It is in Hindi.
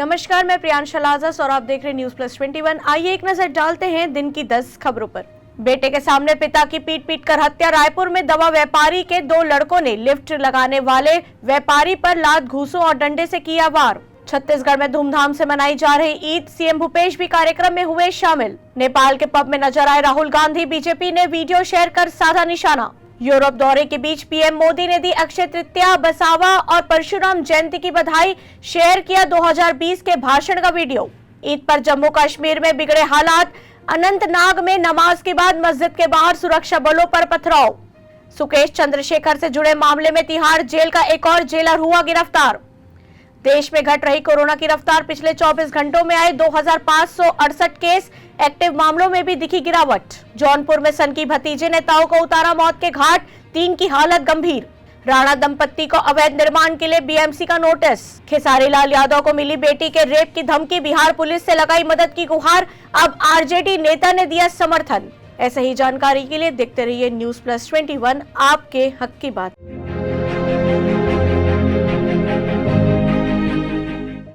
नमस्कार, मैं प्रियांशा लाजस और आप देख रहे न्यूज प्लस 21। आइए एक नजर डालते हैं दिन की 10 खबरों पर। बेटे के सामने पिता की पीट कर हत्या। रायपुर में दवा व्यापारी के 2 लड़कों ने लिफ्ट लगाने वाले व्यापारी पर लात, घूंसों और डंडे से किया वार। छत्तीसगढ़ में धूमधाम से मनाई जा रही ईद, सीएम भूपेश भी कार्यक्रम में हुए शामिल। नेपाल के पब में नजर आए राहुल गांधी। बीजेपी ने वीडियो शेयर कर साधा निशाना। यूरोप दौरे के बीच पीएम मोदी ने दी अक्षय तृतीया, बसावा और परशुराम जयंती की बधाई। शेयर किया 2020 के भाषण का वीडियो। ईद पर जम्मू कश्मीर में बिगड़े हालात। अनंतनाग में नमाज के बाद मस्जिद के बाहर सुरक्षा बलों पर पथराव। सुकेश चंद्रशेखर से जुड़े मामले में तिहाड़ जेल का एक और जेलर हुआ गिरफ्तार। देश में घट रही कोरोना की रफ्तार। पिछले 24 घंटों में आए 2568 केस। एक्टिव मामलों में भी दिखी गिरावट। जौनपुर में सन की भतीजे ने ताऊ को उतारा मौत के घाट। 3 की हालत गंभीर। राणा दंपत्ति को अवैध निर्माण के लिए बीएमसी का नोटिस। खेसारी लाल यादव को मिली बेटी के रेप की धमकी। बिहार पुलिस से लगाई मदद की गुहार। अब आरजेडी नेता ने दिया समर्थन। ऐसे ही जानकारी के लिए देखते रहिए न्यूज प्लस 21, आपके हक की बात।